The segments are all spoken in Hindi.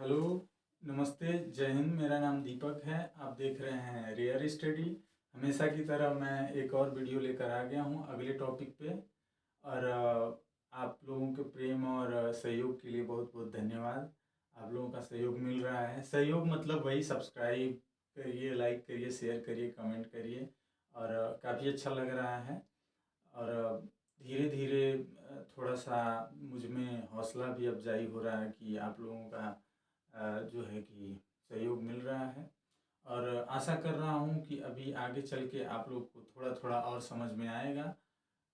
हेलो, नमस्ते, जय हिंद। मेरा नाम दीपक है। आप देख रहे हैं रेयर स्टडी। हमेशा की तरह मैं एक और वीडियो लेकर आ गया हूं अगले टॉपिक पे। और आप लोगों के प्रेम और सहयोग के लिए बहुत बहुत धन्यवाद। आप लोगों का सहयोग मिल रहा है। सहयोग मतलब वही, सब्सक्राइब करिए, लाइक करिए, शेयर करिए, कमेंट करिए। और काफ़ी अच्छा लग रहा है। और धीरे धीरे थोड़ा सा मुझ में हौसला भी अफजाई हो रहा है कि आप लोगों का जो है कि सहयोग मिल रहा है। और आशा कर रहा हूँ कि अभी आगे चल के आप लोग को थोड़ा थोड़ा और समझ में आएगा।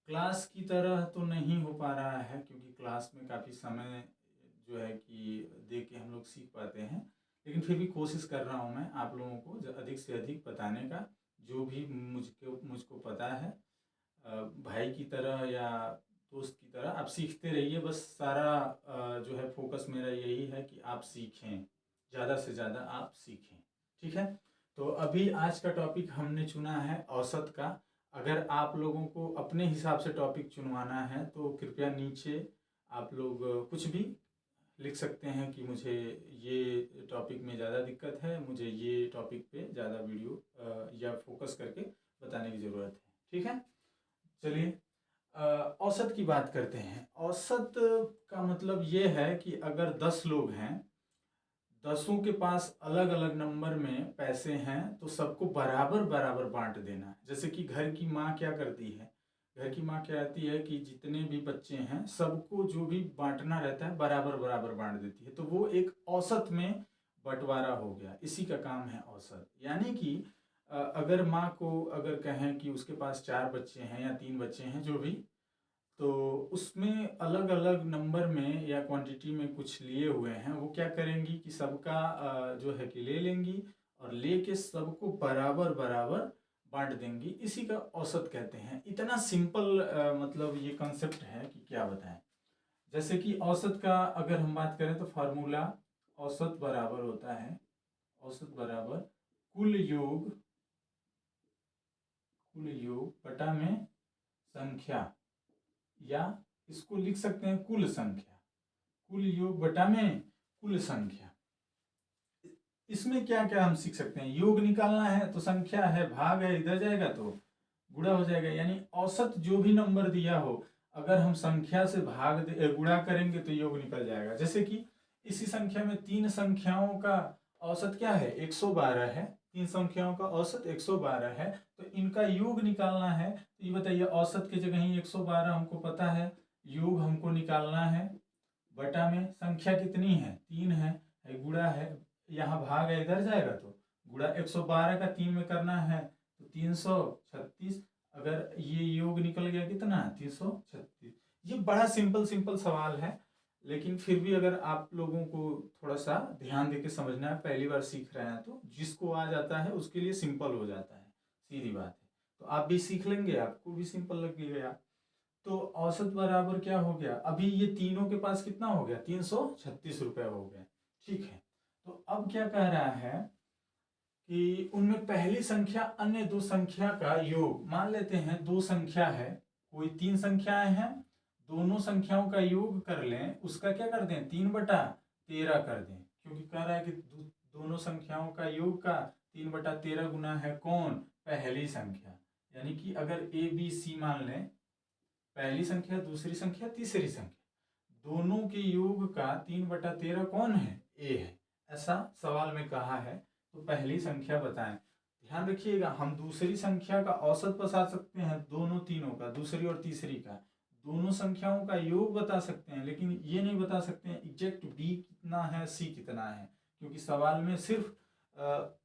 क्लास की तरह तो नहीं हो पा रहा है, क्योंकि क्लास में काफ़ी समय जो है कि दे के हम लोग सीख पाते हैं। लेकिन फिर भी कोशिश कर रहा हूँ मैं आप लोगों को अधिक से अधिक बताने का, जो भी मुझको पता है। भाई की तरह या दोस्त की तरह आप सीखते रहिए। बस सारा जो है फोकस मेरा यही है कि आप सीखें, ज़्यादा से ज़्यादा आप सीखें। ठीक है। तो अभी आज का टॉपिक हमने चुना है औसत का। अगर आप लोगों को अपने हिसाब से टॉपिक चुनवाना है तो कृपया नीचे आप लोग कुछ भी लिख सकते हैं कि मुझे ये टॉपिक में ज़्यादा दिक्कत है, मुझे ये टॉपिक पे ज़्यादा वीडियो या फोकस करके बताने की ज़रूरत है। ठीक है। चलिए औसत की बात करते हैं। औसत का मतलब ये है कि अगर 10 लोग हैं, 10 के पास अलग अलग नंबर में पैसे हैं, तो सबको बराबर बराबर बांट देना है। जैसे कि घर की माँ क्या करती है, घर की माँ क्या कहती है कि जितने भी बच्चे हैं सबको जो भी बांटना रहता है बराबर बराबर बांट देती है। तो वो एक औसत में बंटवारा हो गया। इसी का काम है औसत। यानी कि अगर माँ को अगर कहें कि उसके पास 4 बच्चे हैं या 3 बच्चे हैं जो भी, तो उसमें अलग अलग नंबर में या क्वांटिटी में कुछ लिए हुए हैं, वो क्या करेंगी कि सबका जो है कि ले लेंगी और लेके सबको बराबर बराबर बांट देंगी। इसी का औसत कहते हैं। इतना सिंपल मतलब ये कंसेप्ट है कि क्या बताएं। जैसे कि औसत का अगर हम बात करें तो फार्मूला औसत बराबर होता है, औसत बराबर कुल योग बटा में संख्या, या इसको लिख सकते हैं कुल संख्या। कुल योग बटा में कुल संख्या। इसमें क्या क्या हम सीख सकते हैं। योग निकालना है तो संख्या है, भाग है, इधर जाएगा तो गुणा हो जाएगा। यानी औसत जो भी नंबर दिया हो, अगर हम संख्या से गुणा करेंगे तो योग निकल जाएगा। जैसे कि इसी संख्या में 3 संख्याओं का औसत क्या है, 112 है। 3 संख्याओं का औसत 112 है। तो इनका योग निकालना है। तो ये बताइए, औसत की जगह ही 112 हमको पता है, योग हमको निकालना है। बटा में संख्या कितनी है, 3 है, गुणा है, यहाँ भाग है, इधर जाएगा तो गुणा। 112 का 3 में करना है तो 336। अगर ये योग निकल गया कितना, 336। ये बड़ा सिंपल सिंपल सवाल है, लेकिन फिर भी अगर आप लोगों को थोड़ा सा ध्यान देके समझना है, पहली बार सीख रहे हैं, तो जिसको आ जाता है उसके लिए सिंपल हो जाता है, सीधी बात है। तो आप भी सीख लेंगे, आपको भी सिंपल लगेगा। तो औसत बराबर क्या हो गया, अभी ये तीनों के पास कितना हो गया, 336 रुपए हो गया। ठीक है। तो अब क्या कह रहा है कि उनमें पहली संख्या अन्य दो संख्या का योग। मान लेते हैं दो संख्या है, कोई 3 संख्याएं हैं, दोनों संख्याओं का योग कर लें। उसका क्या कर दें, 3/13 कर दें, क्योंकि कह रहा है कि दोनों संख्याओं का योग का 3/13 गुना है कौन, पहली संख्या। यानी कि अगर ए बी सी मान लें, पहली संख्या, दूसरी संख्या, तीसरी संख्या, दोनों के योग का 3/13 कौन है, ए है। ऐसा सवाल में कहा है। तो पहली संख्या बताएं। ध्यान रखिएगा, हम दूसरी संख्या का औसत बता सकते हैं, दोनों तीनों का, दूसरी और तीसरी का। दोनों संख्याओं का योग बता सकते हैं, लेकिन ये नहीं बता सकते हैं एग्जैक्ट बी कितना है, सी कितना है, क्योंकि सवाल में सिर्फ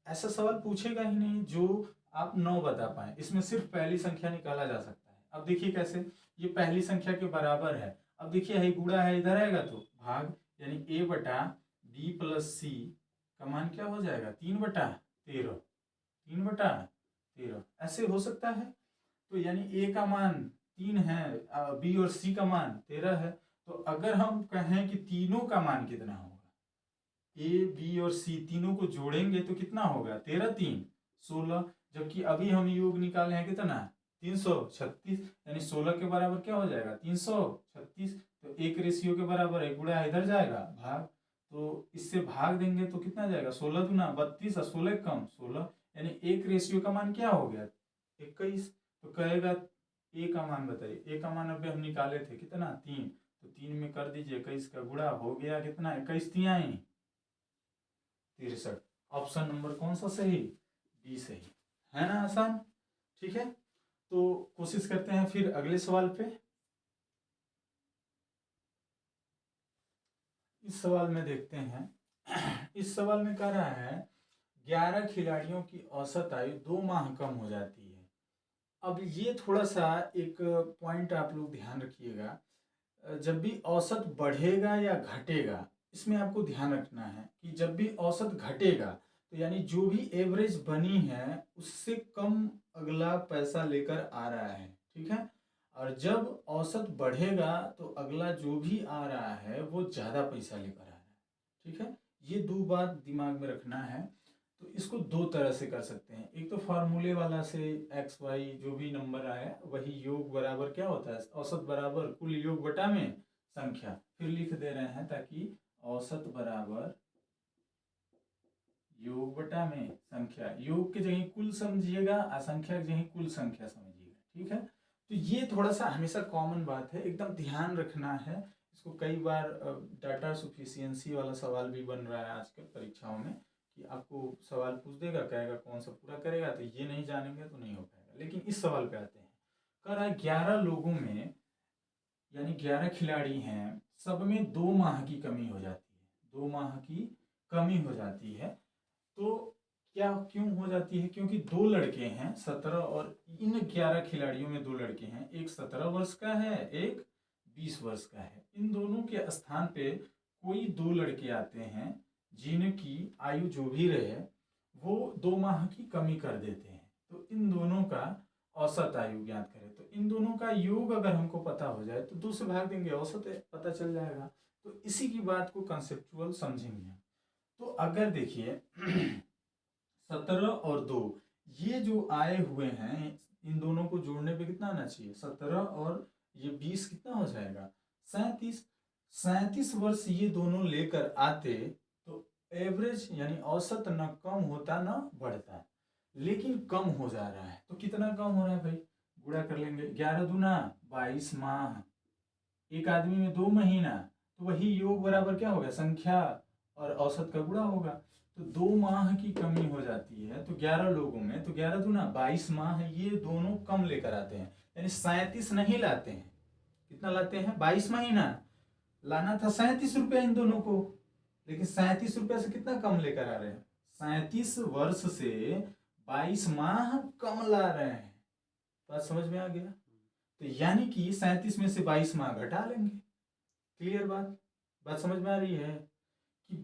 ऐसा सवाल पूछेगा ही नहीं जो आप 9 बता पाए। इसमें सिर्फ पहली संख्या निकाला जा सकता है। अब देखिए कैसे, ये पहली संख्या के बराबर है। अब देखिए है गुणा है, इधर आएगा तो भाग, यानी ए बटा बी प्लस सी का मान क्या हो जाएगा, 3/13। 3/13 ऐसे हो सकता है। तो यानी ए का मान 3 है, बी और सी का मान 13 है। तो अगर हम कहें कि तीनों का मान कितना होगा, ए बी और सी तीनों को जोड़ेंगे तो कितना होगा, 13 3 16। जबकि अभी हम योग निकाले हैं कितना, 336। यानी 16 के बराबर क्या हो जाएगा, 336। तो एक रेशियो के बराबर है, गुणा इधर जाएगा, भाग। तो इससे भाग देंगे तो कितना जाएगा, 16 दूना 32 और 16 कम 16, यानी एक रेशियो का मान क्या हो गया, 21। तो कहेगा ए का मान बताइए, ए का मान अभी हम निकाले थे कितना 3, तो 3 में कर दीजिए 21 का गुणा, हो गया कितना 21 तिहाई 63। ऑप्शन नंबर कौन सा सही, बी सही है ना, आसान। ठीक है, तो कोशिश करते हैं फिर अगले सवाल पे। इस सवाल में देखते हैं, इस सवाल में कह रहा है 11 खिलाड़ियों की औसत आयु 2 माह कम हो जाती है। अब ये थोड़ा सा एक पॉइंट आप लोग ध्यान रखिएगा, जब भी औसत बढ़ेगा या घटेगा, इसमें आपको ध्यान रखना है कि जब भी औसत घटेगा तो यानी जो भी एवरेज बनी है उससे कम अगला पैसा लेकर आ रहा है, ठीक है। और जब औसत बढ़ेगा तो अगला जो भी आ रहा है वो ज़्यादा पैसा लेकर आ रहा है, ठीक है। ये दो बात दिमाग में रखना है। तो इसको दो तरह से कर सकते हैं, एक तो फार्मूले वाला से एक्स वाई जो भी नंबर आया वही योग बराबर क्या होता है, औसत बराबर कुल योग बटा में संख्या। फिर लिख दे रहे हैं ताकि औसत बराबर योग बटा में संख्या, योग के जगह कुल समझिएगा, असंख्या के जगह कुल संख्या समझिएगा, ठीक है। तो ये थोड़ा सा हमेशा कॉमन बात है, एकदम ध्यान रखना है इसको। कई बार डाटा सफिशिएंसी वाला सवाल भी बन रहा है आजकल परीक्षाओं में, कि आपको सवाल पूछ देगा, कहेगा कौन सा पूरा करेगा, तो ये नहीं जानेंगे तो नहीं हो पाएगा। लेकिन इस सवाल पे आते हैं, कह रहा है 11 लोगों में यानी 11 खिलाड़ी हैं, सब में 2 माह की कमी हो जाती है, 2 माह की कमी हो जाती है। तो क्या क्यों हो जाती है, क्योंकि दो लड़के हैं 17, और इन 11 खिलाड़ियों में दो लड़के हैं, एक 17 वर्ष का है एक 20 वर्ष का है। इन दोनों के स्थान पे कोई दो लड़के आते हैं जिनकी आयु जो भी रहे वो 2 माह की कमी कर देते हैं। तो इन दोनों का औसत आयु ज्ञात करें, तो इन दोनों का योग अगर हमको पता हो जाए तो 2 से भाग देंगे, औसत पता चल जाएगा। तो इसी की बात को कंसेप्चुअल समझेंगे। तो अगर देखिए 17 और 2 ये जो आए हुए हैं, इन दोनों को जोड़ने पे कितना आना चाहिए, 17 और ये 20 कितना हो जाएगा 37। 37 वर्ष ये दोनों लेकर आते तो एवरेज यानी औसत न कम होता न बढ़ता, लेकिन कम हो जा रहा है। तो कितना कम हो रहा है भाई, गुणा कर लेंगे, 11 दूना 22 माह, एक आदमी में 2 महीना, तो वही योग बराबर क्या होगा, संख्या और औसत का गुणा होगा। तो 2 माह की कमी हो जाती है, तो 11 लोगों में, तो 11 दूना 22 माह, ये दोनों कम लेकर आते हैं, यानी 37 नहीं लाते हैं। कितना लाते हैं, 22 महीना लाना था 37 रुपया इन दोनों को, लेकिन 37 रुपया से कितना कम लेकर आ रहे हैं, 37 वर्ष से 22 माह कम ला रहे हैं। बात समझ में आ गया। तो यानी कि 37 में से 22 माह घटा लेंगे। क्लियर बात, बात समझ में आ रही है कि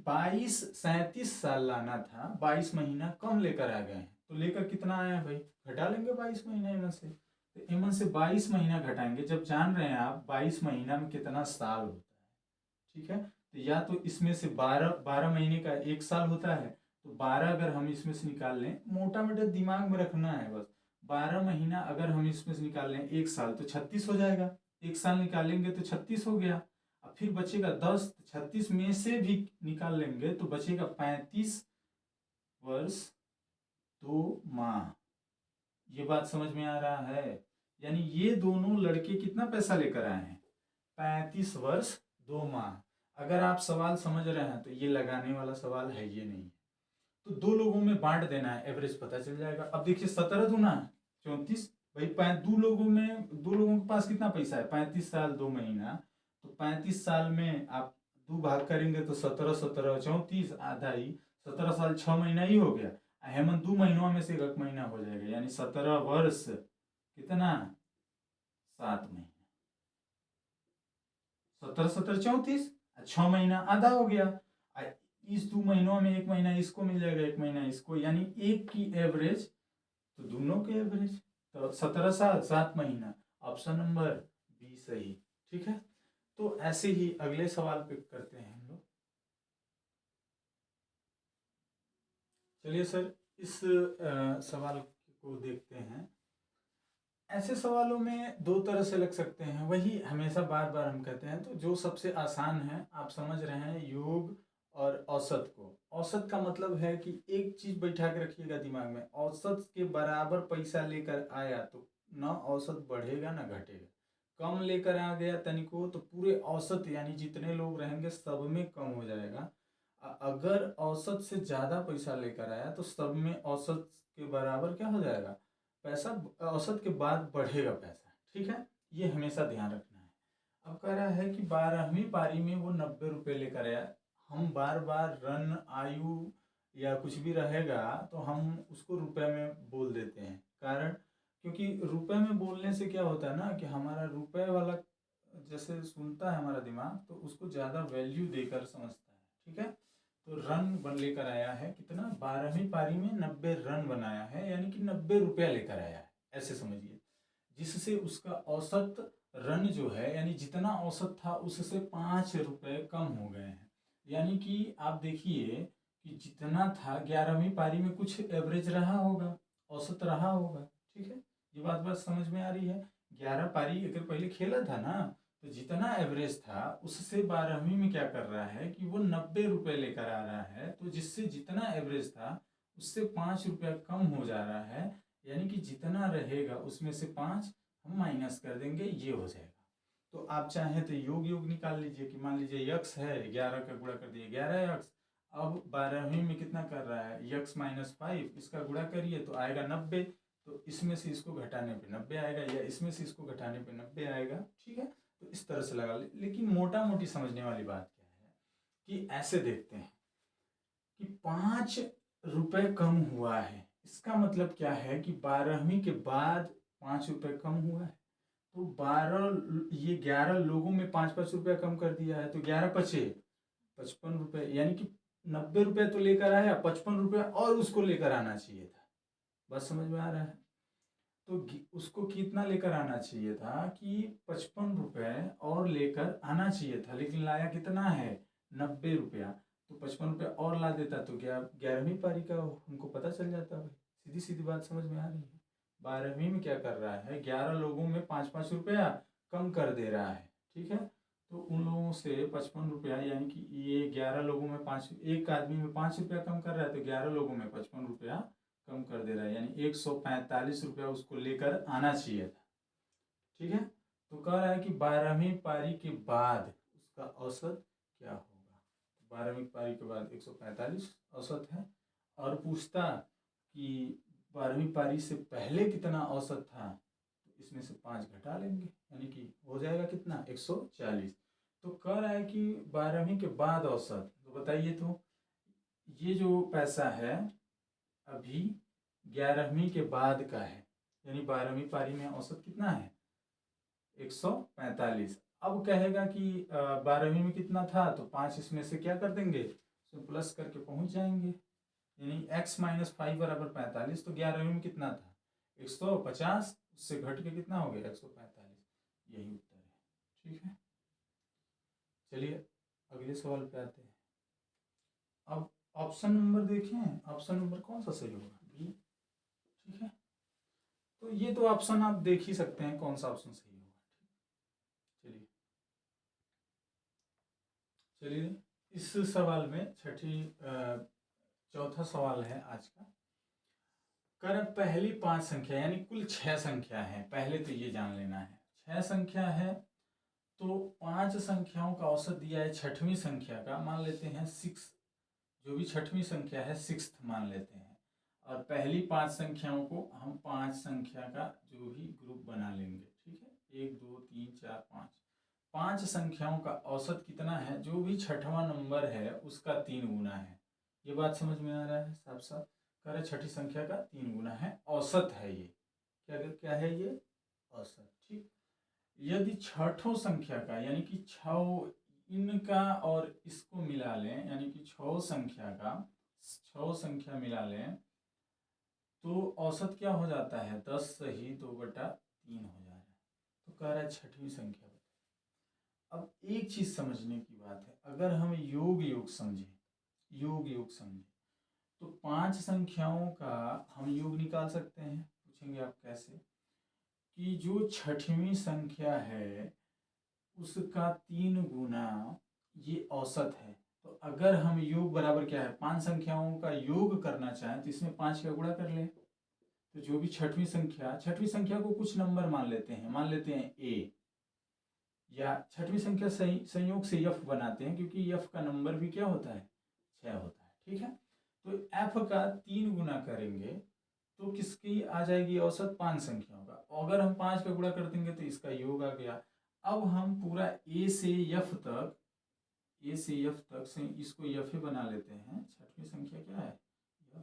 37 साल लाना था, 22 महीना कम लेकर आ गए हैं, तो लेकर कितना आया भाई, घटा लेंगे 22 महीना एमन से। तो एमन से 22 महीना घटाएंगे, जब जान रहे हैं आप 22 महीना में कितना साल होता है, ठीक है। तो या तो इसमें से 12 महीने का 1 साल होता है, तो 12 अगर हम इसमें से निकाल लें, मोटा मोटा दिमाग में रखना है बस, 12 महीना अगर हम इसमें से निकाल लें 1 साल, तो 36 हो जाएगा। 1 साल निकालेंगे तो 36 हो गया। अब फिर बचेगा 10, 36 में से भी निकाल लेंगे तो बचेगा 35 वर्ष 2 माह। ये बात समझ में आ रहा है, यानी ये दोनों लड़के कितना पैसा लेकर आए हैं, 35 वर्ष 2 माह। अगर आप सवाल समझ रहे हैं तो ये लगाने वाला सवाल है, ये नहीं। तो 2 लोगों में बांट देना है, एवरेज पता चल जाएगा। अब देखिए 17 दूना 34, भाई 2 लोगों के पास कितना पैसा है, 35 साल 2 महीना, तो 35 साल में आप 2 भाग करेंगे तो 17 17 34, आधा ही 17 साल 6 महीना ही हो गया। हेमंत 2 महीनों में से 1 महीना हो जाएगा, यानी 17 वर्ष कितना 7 महीना, 17 17 34, 6 महीना आधा हो गया। इस 2 महीनों में 1 महीना इसको मिल जाएगा, 1 महीना इसको, यानी एक की एवरेज तो दोनों के एवरेज, तो 17 साल 7 महीना, ऑप्शन नंबर बी सही, ठीक है। तो ऐसे ही अगले सवाल पे करते हैं हम लोग। चलिए सर, इस सवाल को देखते हैं। ऐसे सवालों में 2 तरह से लग सकते हैं, वही हमेशा बार बार हम कहते हैं, तो जो सबसे आसान है आप समझ रहे हैं, योग और औसत को। औसत का मतलब है कि एक चीज बैठा के रखिएगा दिमाग में, औसत के बराबर पैसा लेकर आया तो ना औसत बढ़ेगा ना घटेगा। कम लेकर आ गया तनिको तो पूरे औसत यानी जितने लोग रहेंगे सब में कम हो जाएगा। अगर औसत से ज़्यादा पैसा लेकर आया तो सब में औसत के बराबर क्या हो जाएगा, पैसा औसत के बाद बढ़ेगा पैसा। ठीक है, ये हमेशा ध्यान रखना है। अब कह रहा है कि 12वीं पारी में वो 90 रुपये लेकर आया। हम बार बार रन आयु या कुछ भी रहेगा तो हम उसको रुपए में बोल देते हैं, कारण क्योंकि रुपए में बोलने से क्या होता है ना कि हमारा रुपए वाला जैसे सुनता है हमारा दिमाग तो उसको ज़्यादा वैल्यू देकर समझता है। ठीक है, तो रन बन लेकर आया है कितना, 12वीं पारी में 90 रन बनाया है, यानी कि 90 रुपया लेकर आया है, ऐसे समझिए। जिससे उसका औसत रन जो है यानी जितना औसत था उससे 5 रुपये कम हो गए हैं। यानी कि आप देखिए कि जितना था 11वीं पारी में कुछ एवरेज रहा होगा, औसत रहा होगा। ठीक है, ये बात समझ में आ रही है। 11 पारी अगर पहले खेला था ना तो जितना एवरेज था उससे 12वीं में क्या कर रहा है कि वो 90 रुपये लेकर आ रहा है, तो जिससे जितना एवरेज था उससे 5 रुपया कम हो जा रहा है। यानी कि जितना रहेगा उसमें से 5 हम माइनस कर देंगे, ये हो जाएगा। तो आप चाहें तो योग योग निकाल लीजिए कि मान लीजिए यक्स है, 11 का गुणा कर दिए 11 यक्स। अब 12वीं में कितना कर रहा है, यक्स -5, इसका गुणा करिए तो आएगा 90। तो इसमें से इसको घटाने पे 90 आएगा, या इसमें से इसको घटाने पे 90 आएगा। ठीक है, तो इस तरह से लगा लेकिन मोटा मोटी समझने वाली बात क्या है कि ऐसे देखते हैं कि 5 रुपये कम हुआ है, इसका मतलब क्या है कि 12वीं के बाद 5 रुपये कम हुआ है। तो 11 लोगों में 5-5 रुपया कम कर दिया है, तो 11 पचे 55 रुपये, यानी कि 90 रुपये तो लेकर आया, 55 रुपया और उसको लेकर आना चाहिए था। बस समझ में आ रहा है। तो उसको कितना लेकर आना चाहिए था कि 55 रुपये और लेकर आना चाहिए था, लेकिन लाया कितना है, 90 रुपया। तो 55 रुपये और ला देता तो 11वीं पारी का हमको पता चल जाता भाई। सीधी सीधी बात समझ में आ रही है। 12वीं में क्या कर रहा है, 11 लोगों में 5-5 रुपया कम कर दे रहा है। ठीक है, तो उन लोगों से 55 रुपया, यानी कि ये 11 लोगों में 5, एक आदमी में 5 रुपया कम कर रहा है तो 11 लोगों में 55 रुपया कम कर दे रहा है, यानी 145 रुपया उसको लेकर आना चाहिए था। ठीक है, तो कह रहा है कि 12वीं पारी के बाद उसका औसत क्या होगा। 12वीं पारी के बाद 145 औसत है, और पूछता कि 12वीं पारी से पहले कितना औसत था, तो इसमें से 5 घटा लेंगे, यानी कि हो जाएगा कितना, 140। तो कह रहा है कि 12वीं के बाद औसत, तो बताइए तो ये जो पैसा है अभी 11वीं के बाद का है, यानी 12वीं पारी में औसत कितना है, 145। अब कहेगा कि 12वीं में कितना था, तो 5 इसमें से क्या कर देंगे, तो प्लस करके पहुंच जाएंगे, यानी x - 5 बराबर 45। तो 11वीं में कितना था, 150, उससे घट के कितना हो गया, 145। यही उत्तर है। ठीक है, चलिए अगले सवाल पे आते हैं। अब ऑप्शन नंबर देखें, ऑप्शन नंबर कौन सा सही होगा, बी। ठीक है, तो ये तो ऑप्शन आप देख ही सकते हैं कौन सा ऑप्शन सही होगा। चलिए चलिए इस सवाल में चौथा सवाल है आज का। कर पहली 5 संख्या यानी कुल 6 संख्या है, पहले तो ये जान लेना है 6 संख्या है, तो 5 संख्याओं का औसत दिया है 6वीं संख्या का, मान लेते हैं 6, जो भी 6वीं संख्या है 6th मान लेते हैं, और पहली 5 संख्याओं को हम 5 संख्या का जो भी ग्रुप बना लेंगे। ठीक है, 1 2 3 4 5, 5 संख्याओं का औसत कितना है, जो भी 6वां नंबर है उसका 3 गुना है। ये बात समझ में आ रहा है, साफ साफ कह रहे 6ठी संख्या का 3 गुना है, औसत है ये, क्या क्या है ये, औसत। ठीक, यदि 6ठों संख्या का यानी कि 6 इनका और इसको मिला लें, यानी कि 6 संख्या का 6 संख्या मिला लें, तो औसत क्या हो जाता है, 10 सही 2/3 हो जा रहा है। तो कह रहा है 6वीं संख्या। अब एक चीज समझने की बात है, अगर हम योग योग समझें, योग योग समझें तो 5 संख्याओं का हम योग निकाल सकते हैं। पूछेंगे आप कैसे, कि जो 6वीं संख्या है उसका 3 गुना ये औसत है, तो अगर हम योग बराबर क्या है, 5 संख्याओं का योग करना चाहें तो इसमें 5 का गुणा कर लें। तो जो भी छठवीं संख्या को कुछ नंबर मान लेते हैं a, या छठवीं संख्या संयोग से f बनाते हैं, क्योंकि f का नंबर भी क्या होता है, 6 होता है। ठीक है, तो f का 3 गुना करेंगे तो किसकी आ जाएगी औसत, 5 संख्याओं का। अगर हम 5 का गुणा कर देंगे तो इसका योग आ गया। अब हम पूरा a से f तक से इसको f ही बना लेते हैं। छठवीं संख्या क्या है, f।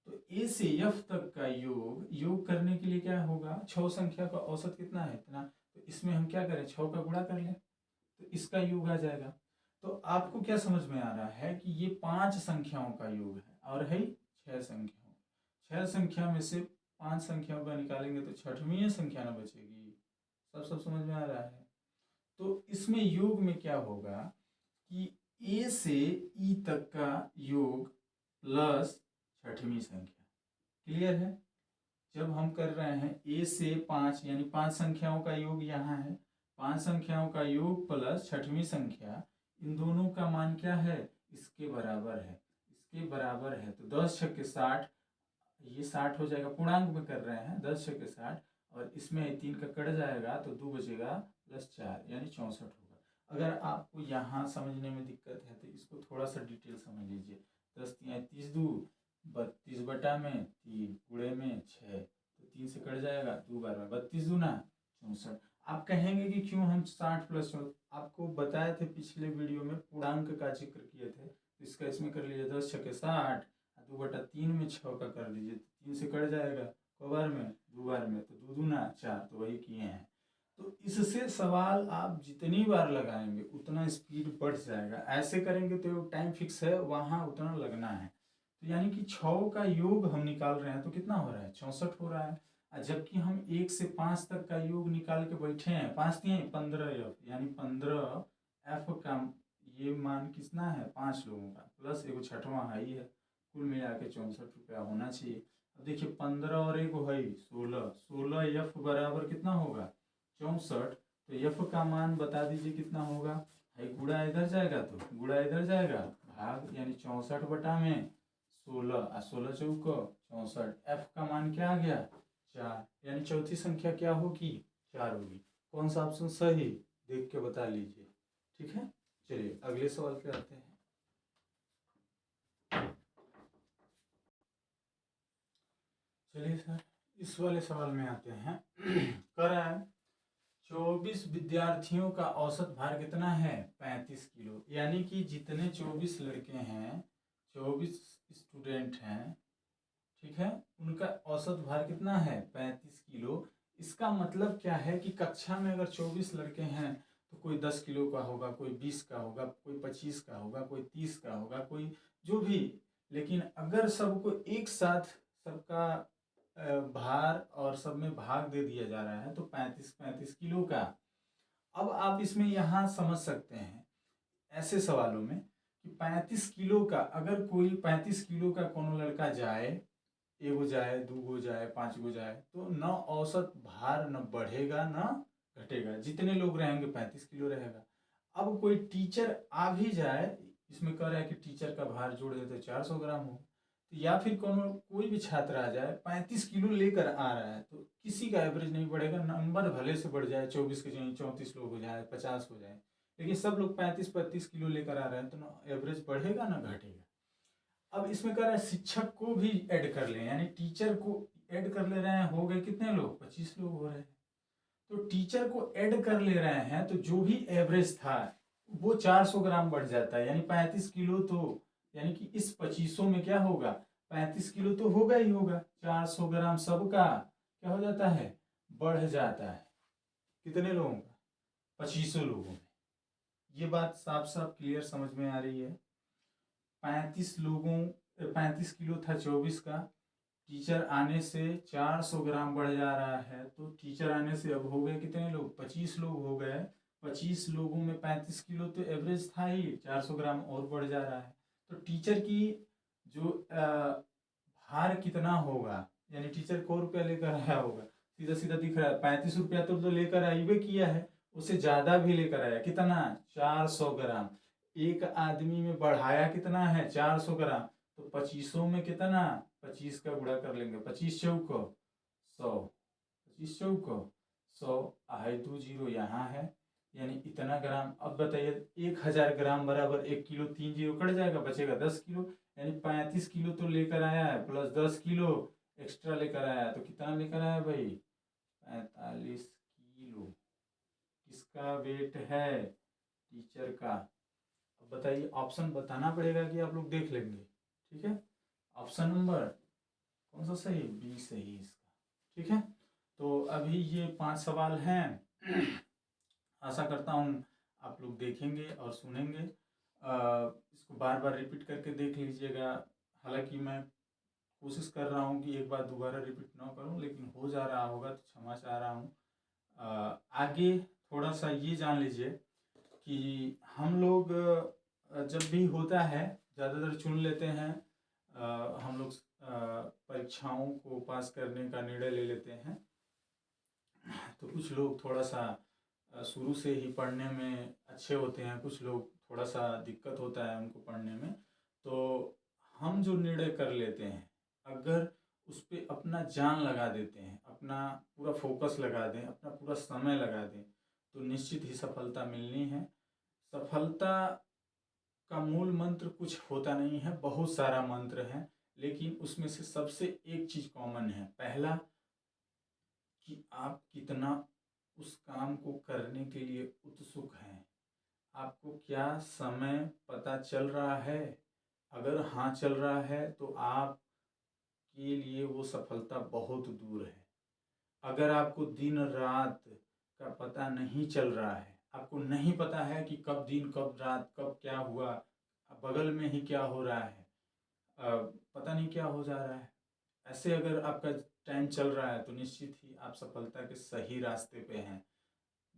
तो a से f तक का योग करने के लिए क्या होगा, 6 संख्या का औसत कितना है, इतना। तो इसमें हम क्या करें, 6 का गुणा कर लें तो इसका योग आ जाएगा। तो आपको क्या समझ में आ रहा है कि ये 5 संख्याओं का योग है और है 6 संख्याओं। 6 संख्या में से 5 संख्याओं का निकालेंगे तो छठवीं संख्या ना बचेगी। सब समझ में आ रहा है। तो इसमें योग में क्या होगा कि a से e तक का योग प्लस छठवीं संख्या। क्लियर है। जब हम कर रहे हैं a से 5, यानी 5 संख्याओं का योग यहाँ है, 5 संख्याओं का योग प्लस छठवीं संख्या, इन दोनों का मान क्या है, इसके बराबर है। इसके बराबर है तो 10 छक्के 60, ये 60 हो जाएगा, पूर्णांक में कर रहे हैं, 10 छक्के 60, और इसमें 3 का कट जाएगा तो 2 बचेगा प्लस 4 यानी 64 होगा। अगर आपको यहाँ समझने में दिक्कत है तो इसको थोड़ा सा डिटेल समझ लीजिए। 10 तिया 30 2 32 बटा में 3 गुणे में 6, तो 3 से कट जाएगा, 2 बार में 32 दूना 64। आप कहेंगे कि क्यों हम 60 प्लस, आपको बताए थे पिछले वीडियो में, पूर्णांक का जिक्र किए थे। तो इसका इसमें कर लीजिए 10 छक्के 60, 2/3 में 6 का कर लीजिए, 3 से कट जाएगा, क बार में, 2 बार में, तो 2 दूना 4, तो वही किए हैं। तो इससे सवाल आप जितनी बार लगाएंगे उतना स्पीड बढ़ जाएगा। ऐसे करेंगे तो टाइम फिक्स है, वहाँ उतना लगना है। तो यानी कि 6 का योग हम निकाल रहे हैं तो कितना हो रहा है, 64 हो रहा है। जबकि हम 1 से 5 तक का योग निकाल के बैठे हैं, 5 दिए 15f, यानी 15f का ये मान कितना है, 5 लोगों का, प्लस एगो छठवां है ही है, कुल मिला के 64 रुपया होना चाहिए। अब देखिए 15 और एक है 16, 16f बराबर कितना होगा, 64। तो f का मान बता दीजिए कितना होगा, है गुणा इधर जाएगा तो गुणा इधर जाएगा, भाग, यानी 64 बटा में 16, 16 चौक 64, f का मान क्या आ गया, 4, यानी चौथी संख्या क्या होगी, 4 होगी। कौन सा ऑप्शन सही, देख के बता लीजिए। ठीक है, चलिए अगले सवाल पे आते हैं। चलिए सर, इस वाले सवाल में आते हैं। कह रहा है 24 विद्यार्थियों का औसत भार कितना है, 35 किलो। यानी कि जितने 24 लड़के हैं, 24 स्टूडेंट हैं, ठीक है, उनका औसत भार कितना है, 35 किलो। इसका मतलब क्या है कि कक्षा में अगर 24 लड़के हैं तो कोई 10 किलो का होगा, कोई 20 का होगा, कोई 25 का होगा, कोई 30 का होगा, कोई जो भी। लेकिन अगर सबको एक साथ सबका भार और सब में भाग दे दिया जा रहा है तो 35 किलो का। अब आप इसमें यहाँ समझ सकते हैं ऐसे सवालों में कि 35 किलो का, अगर कोई 35 किलो का कोनो लड़का जाए, एगो जाए, 2 गो जाए, 5 गो जाए, तो न औसत भार न बढ़ेगा न घटेगा, जितने लोग रहेंगे 35 किलो रहेगा। अब कोई टीचर आ भी जाए, इसमें कह रहा है कि टीचर का भार जोड़ दे तो 400 ग्राम हो, तो या फिर कोई भी छात्र आ जाए 35 किलो लेकर आ रहा है तो किसी का एवरेज नहीं बढ़ेगा। नंबर भले से बढ़ जाए, 24 के जगह 34 लोग हो जाए, 50 हो जाए, लेकिन सब लोग 35 किलो लेकर आ रहे हैं तो ना एवरेज बढ़ेगा ना घटेगा। अब इसमें कह रहा है शिक्षक को भी ऐड कर लें, यानी टीचर को ऐड कर ले रहे हैं, हो गए कितने लोग, 25 लोग हो रहे हैं। तो टीचर को ऐड कर ले रहे हैं तो जो भी एवरेज था वो 400 ग्राम बढ़ जाता है, यानी 35 किलो। तो यानी कि इस 2500 में क्या होगा, 35 किलो तो होगा ही होगा, 400 ग्राम सबका क्या हो जाता है, बढ़ जाता है। कितने लोगों का, 2500 लोगों में। ये बात साफ साफ क्लियर समझ में आ रही है। 35 किलो था 24 का, टीचर आने से 400 ग्राम बढ़ जा रहा है, तो टीचर आने से अब हो गए कितने लोग, 25 लोग हो गए। 25 लोगों में 35 किलो तो एवरेज था ही, 400 ग्राम और बढ़ जा रहा है। तो टीचर की जो भार कितना होगा, यानी टीचर को रुपया लेकर आया होगा, सीधा सीधा दिख रहा है 35 रुपया तो लेकर आइए किया है, उससे ज़्यादा भी लेकर आया, कितना, 400 ग्राम। एक आदमी में बढ़ाया कितना है 400 ग्राम, तो 2500 में कितना, 25 का गुणा कर लेंगे, 25 चौक 100, 25 चौक 100, आई 2 जीरो यहाँ है, यानी इतना ग्राम। अब बताइए 1000 ग्राम बराबर 1 किलो, 3 जीरो कट जाएगा, बचेगा 10 किलो, यानी 35 किलो तो लेकर आया है, प्लस 10 किलो एक्स्ट्रा लेकर आया है, तो कितना लेकर आया भाई 45 किलो। किसका वेट है, टीचर का। अब बताइए, ऑप्शन बताना पड़ेगा कि आप लोग देख लेंगे, ठीक है। ऑप्शन नंबर कौन सा सही, बी सही इसका, ठीक है। तो अभी ये 5 सवाल हैं। आशा करता हूँ आप लोग देखेंगे और सुनेंगे। इसको बार बार रिपीट करके देख लीजिएगा। हालांकि मैं कोशिश कर रहा हूँ कि एक बार दोबारा रिपीट ना करूँ, लेकिन हो जा रहा होगा तो क्षमा चाह रहा हूँ। आगे थोड़ा सा ये जान लीजिए कि हम लोग जब भी होता है ज़्यादातर चुन लेते हैं, हम लोग परीक्षाओं को पास करने का निर्णय ले लेते हैं। तो कुछ लोग थोड़ा सा शुरू से ही पढ़ने में अच्छे होते हैं, कुछ लोग थोड़ा सा दिक्कत होता है उनको पढ़ने में। तो हम जो निर्णय कर लेते हैं, अगर उस पर अपना जान लगा देते हैं, अपना पूरा फोकस लगा दें, अपना पूरा समय लगा दें, तो निश्चित ही सफलता मिलनी है। सफलता का मूल मंत्र कुछ होता नहीं है, बहुत सारा मंत्र है, लेकिन उसमें से सबसे एक चीज़ कॉमन है। पहला कि आप कितना उस काम को करने के लिए उत्सुक हैं, आपको क्या समय पता चल रहा है। अगर हाँ चल रहा है तो आप के लिए वो सफलता बहुत दूर है। अगर आपको दिन रात का पता नहीं चल रहा है, आपको नहीं पता है कि कब दिन कब रात कब क्या हुआ, बगल में ही क्या हो रहा है, पता नहीं क्या हो जा रहा है, ऐसे अगर आपका टाइम चल रहा है तो निश्चित ही आप सफलता के सही रास्ते पे हैं।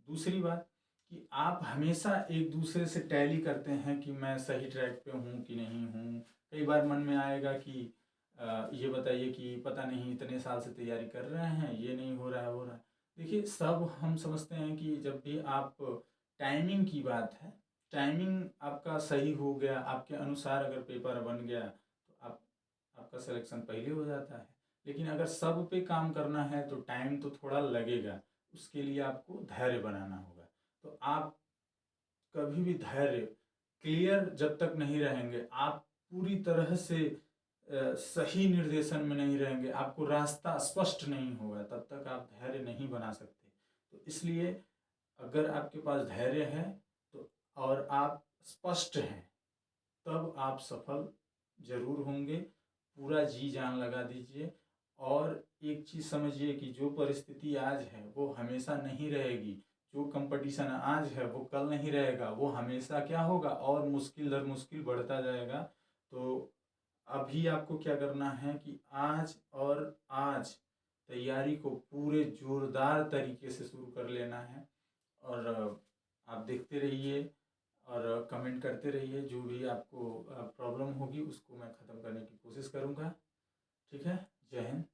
दूसरी बात कि आप हमेशा एक दूसरे से टैली करते हैं कि मैं सही ट्रैक पे हूँ कि नहीं हूँ। कई बार मन में आएगा कि ये बताइए कि पता नहीं इतने साल से तैयारी कर रहे हैं, ये नहीं हो रहा है, हो रहा है। देखिए, सब हम समझते हैं कि जब भी आप टाइमिंग की बात है, टाइमिंग आपका सही हो गया, आपके अनुसार अगर पेपर बन गया तो आपका सिलेक्शन पहले हो जाता है। लेकिन अगर सब पे काम करना है तो टाइम तो थोड़ा लगेगा, उसके लिए आपको धैर्य बनाना होगा। तो आप कभी भी धैर्य, क्लियर जब तक नहीं रहेंगे, आप पूरी तरह से सही निर्देशन में नहीं रहेंगे, आपको रास्ता स्पष्ट नहीं होगा, तब तक आप धैर्य नहीं बना सकते। तो इसलिए अगर आपके पास धैर्य है तो और आप स्पष्ट हैं, तब आप सफल जरूर होंगे। पूरा जी जान लगा दीजिए। और एक चीज़ समझिए कि जो परिस्थिति आज है वो हमेशा नहीं रहेगी, जो कंपटीशन आज है वो कल नहीं रहेगा, वो हमेशा क्या होगा, और मुश्किल दर मुश्किल बढ़ता जाएगा। तो अभी आपको क्या करना है कि आज तैयारी को पूरे जोरदार तरीके से शुरू कर लेना है। और आप देखते रहिए और कमेंट करते रहिए, जो भी आपको प्रॉब्लम होगी उसको मैं ख़त्म करने की कोशिश करूँगा। ठीक है, जय हिंद।